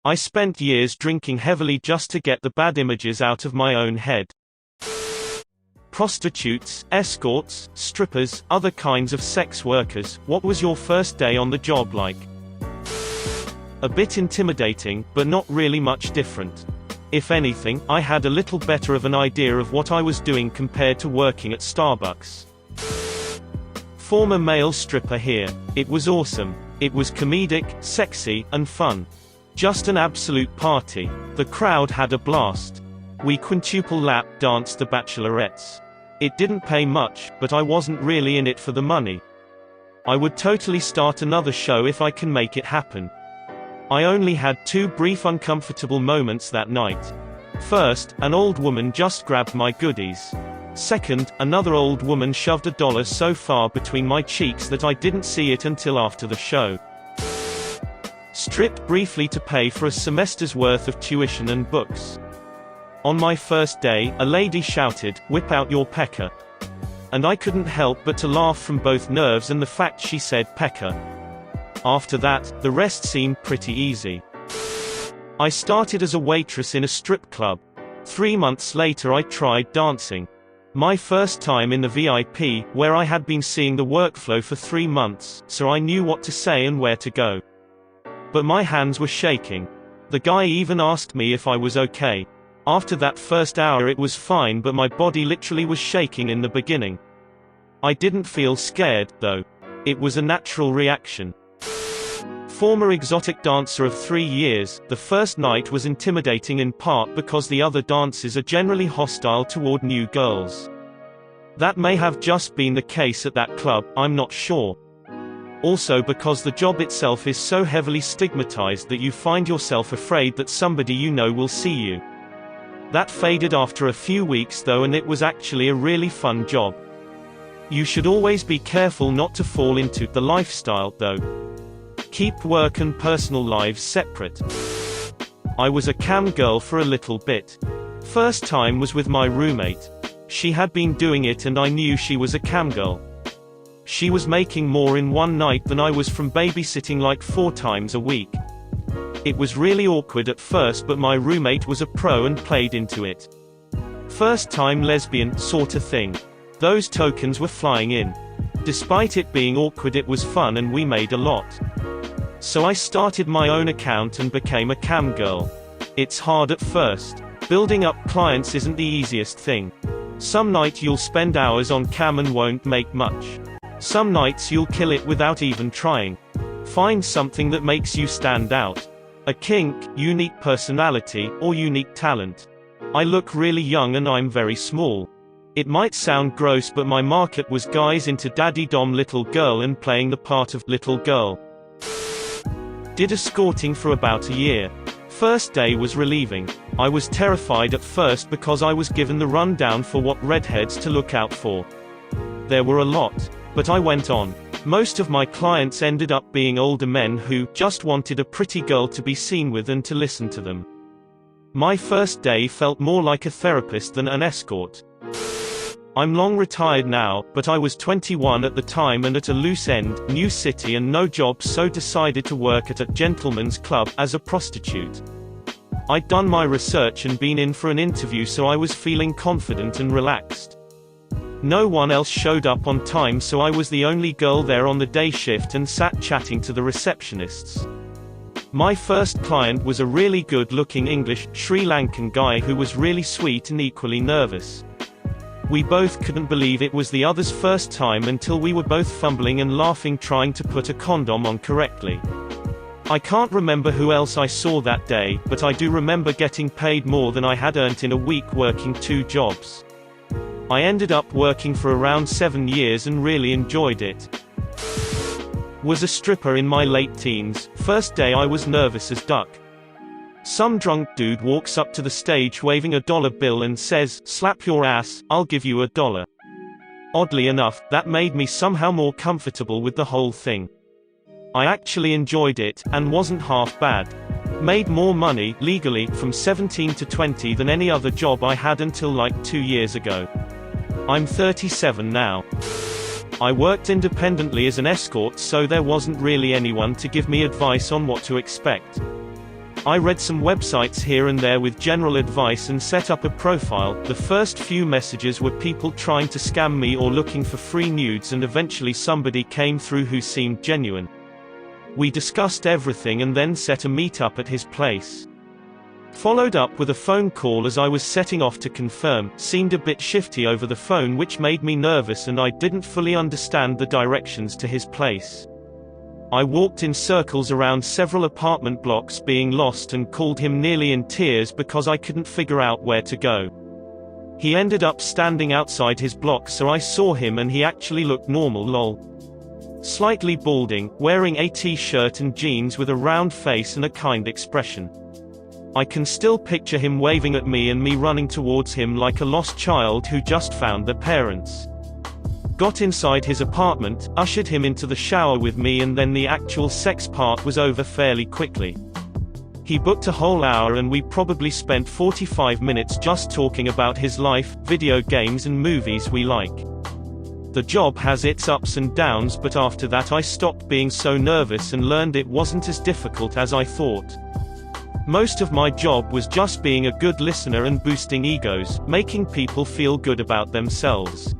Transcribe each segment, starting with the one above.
I spent years drinking heavily just to get the bad images out of my own head. Prostitutes, escorts, strippers, other kinds of sex workers. What was your first day on the job like? A bit intimidating, but not really much different. If anything, I had a little better of an idea of what I was doing compared to working at Starbucks. Former male stripper here. It was awesome. It was comedic, sexy, and fun. Just an absolute party. The crowd had a blast. We quintuple lap danced the bachelorettes. It didn't pay much, but I wasn't really in it for the money. I would totally start another show if I can make it happen. I only had 2 brief uncomfortable moments that night. First, an old woman just grabbed my goodies. Second, another old woman shoved $1 so far between my cheeks that I didn't see it until after the show. Stripped briefly to pay for a semester's worth of tuition and books. On my first day, a lady shouted, "Whip out your pecker." And I couldn't help but to laugh from both nerves and the fact she said pecker. After that, the rest seemed pretty easy. I started as a waitress in a strip club. 3 months later I tried dancing. My first time in the VIP, where I had been seeing the workflow for 3 months, so I knew what to say and where to go. But my hands were shaking. The guy even asked me if I was okay. After that first hour it was fine, but my body literally was shaking in the beginning. I didn't feel scared, though. It was a natural reaction. Former exotic dancer of 3 years, the first night was intimidating in part because the other dancers are generally hostile toward new girls. That may have just been the case at that club, I'm not sure. Also because the job itself is so heavily stigmatized that you find yourself afraid that somebody you know will see you. That faded after a few weeks though, and it was actually a really fun job. You should always be careful not to fall into the lifestyle, though. Keep work and personal lives separate. I was a cam girl for a little bit. First time was with my roommate. She had been doing it and I knew she was a cam girl. She was making more in one night than I was from babysitting like 4 times a week. It was really awkward at first, but my roommate was a pro and played into it. First time lesbian, sorta thing. Those tokens were flying in. Despite it being awkward, it was fun and we made a lot. So I started my own account and became a cam girl. It's hard at first. Building up clients isn't the easiest thing. Some night you'll spend hours on cam and won't make much. Some nights you'll kill it without even trying. Find something that makes you stand out. A kink, unique personality, or unique talent. I look really young and I'm very small. It might sound gross, but my market was guys into daddy dom little girl and playing the part of little girl. Did escorting for about a year. First day was relieving. I was terrified at first because I was given the rundown for what redheads to look out for. There were a lot. But I went on. Most of my clients ended up being older men who just wanted a pretty girl to be seen with and to listen to them. My first day felt more like a therapist than an escort. I'm long retired now, but I was 21 at the time and at a loose end, new city and no job, so decided to work at a gentleman's club as a prostitute. I'd done my research and been in for an interview, so I was feeling confident and relaxed. No one else showed up on time, so I was the only girl there on the day shift and sat chatting to the receptionists. My first client was a really good-looking English, Sri Lankan guy who was really sweet and equally nervous. We both couldn't believe it was the other's first time until we were both fumbling and laughing trying to put a condom on correctly. I can't remember who else I saw that day, but I do remember getting paid more than I had earned in a week working 2 jobs. I ended up working for around 7 years and really enjoyed it. Was a stripper in my late teens. First day I was nervous as duck. Some drunk dude walks up to the stage waving a $1 bill and says, "Slap your ass, I'll give you $1." Oddly enough, that made me somehow more comfortable with the whole thing. I actually enjoyed it, and wasn't half bad. Made more money, legally, from 17 to 20 than any other job I had until like 2 years ago. I'm 37 now. I worked independently as an escort, so there wasn't really anyone to give me advice on what to expect. I read some websites here and there with general advice and set up a profile. The first few messages were people trying to scam me or looking for free nudes, and eventually somebody came through who seemed genuine. We discussed everything and then set a meetup at his place. Followed up with a phone call as I was setting off to confirm. Seemed a bit shifty over the phone, which made me nervous, and I didn't fully understand the directions to his place. I walked in circles around several apartment blocks being lost and called him nearly in tears because I couldn't figure out where to go. He ended up standing outside his block, so I saw him and he actually looked normal, lol. Slightly balding, wearing a t-shirt and jeans with a round face and a kind expression. I can still picture him waving at me and me running towards him like a lost child who just found their parents. Got inside his apartment, ushered him into the shower with me, and then the actual sex part was over fairly quickly. He booked a whole hour and we probably spent 45 minutes just talking about his life, video games and movies we like. The job has its ups and downs, but after that I stopped being so nervous and learned it wasn't as difficult as I thought. Most of my job was just being a good listener and boosting egos, making people feel good about themselves.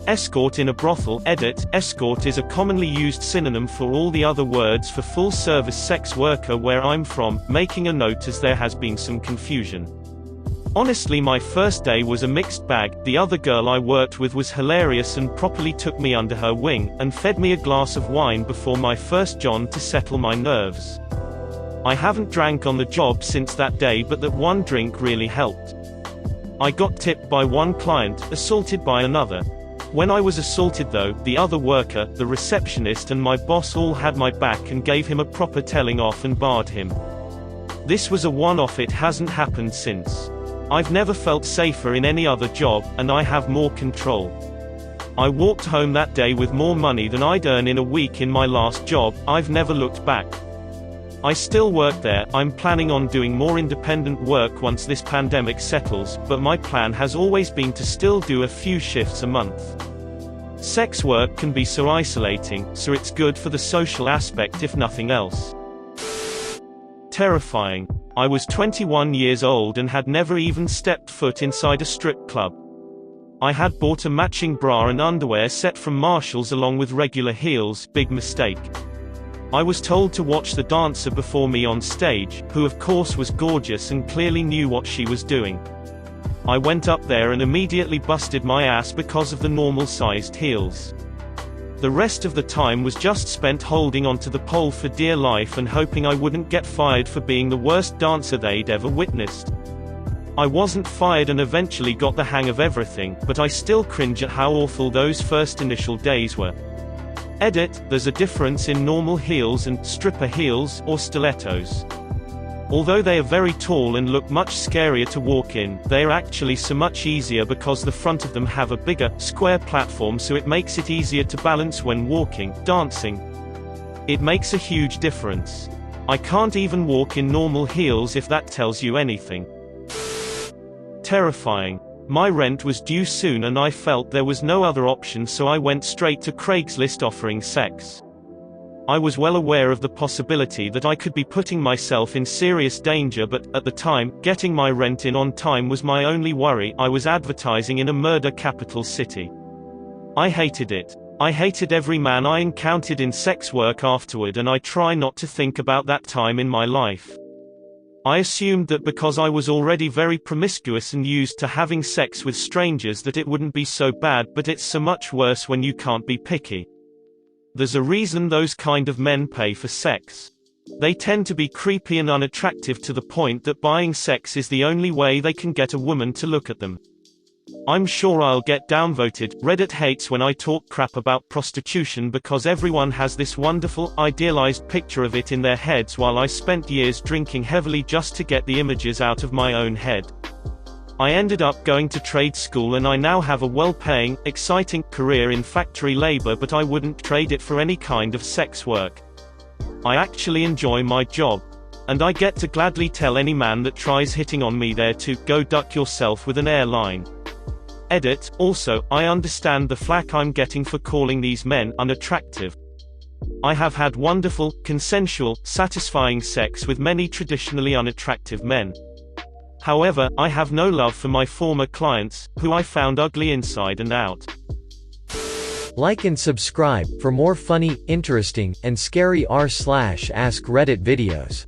Escort in a brothel. Edit: escort is a commonly used synonym for all the other words for full-service sex worker where I'm from, making a note as there has been some confusion. Honestly, my first day was a mixed bag. The other girl I worked with was hilarious and properly took me under her wing, and fed me a glass of wine before my first John to settle my nerves. I haven't drank on the job since that day, but that one drink really helped. I got tipped by one client, assaulted by another. When I was assaulted though, the other worker, the receptionist and my boss all had my back and gave him a proper telling off and barred him. This was a one-off, it hasn't happened since. I've never felt safer in any other job, and I have more control. I walked home that day with more money than I'd earn in a week in my last job. I've never looked back. I still work there. I'm planning on doing more independent work once this pandemic settles, but my plan has always been to still do a few shifts a month. Sex work can be so isolating, so it's good for the social aspect if nothing else. Terrifying. I was 21 years old and had never even stepped foot inside a strip club. I had bought a matching bra and underwear set from Marshalls along with regular heels. Big mistake. I was told to watch the dancer before me on stage, who of course was gorgeous and clearly knew what she was doing. I went up there and immediately busted my ass because of the normal-sized heels. The rest of the time was just spent holding onto the pole for dear life and hoping I wouldn't get fired for being the worst dancer they'd ever witnessed. I wasn't fired and eventually got the hang of everything, but I still cringe at how awful those first initial days were. Edit: there's a difference in normal heels and stripper heels, or stilettos. Although they are very tall and look much scarier to walk in, they are actually so much easier because the front of them have a bigger, square platform, so it makes it easier to balance when walking, dancing. It makes a huge difference. I can't even walk in normal heels if that tells you anything. Terrifying. My rent was due soon and I felt there was no other option, so I went straight to Craigslist offering sex. I was well aware of the possibility that I could be putting myself in serious danger, but, at the time, getting my rent in on time was my only worry. I was advertising in a murder capital city. I hated it. I hated every man I encountered in sex work afterward, and I try not to think about that time in my life. I assumed that because I was already very promiscuous and used to having sex with strangers that it wouldn't be so bad, but it's so much worse when you can't be picky. There's a reason those kind of men pay for sex. They tend to be creepy and unattractive to the point that buying sex is the only way they can get a woman to look at them. I'm sure I'll get downvoted. Reddit hates when I talk crap about prostitution because everyone has this wonderful, idealized picture of it in their heads, while I spent years drinking heavily just to get the images out of my own head. I ended up going to trade school and I now have a well-paying, exciting career in factory labor, but I wouldn't trade it for any kind of sex work. I actually enjoy my job. And I get to gladly tell any man that tries hitting on me there to go duck yourself with an airline. Edit: also, I understand the flack I'm getting for calling these men unattractive. I have had wonderful, consensual, satisfying sex with many traditionally unattractive men. However, I have no love for my former clients, who I found ugly inside and out. Like and subscribe for more funny, interesting, and scary r/ask Reddit videos.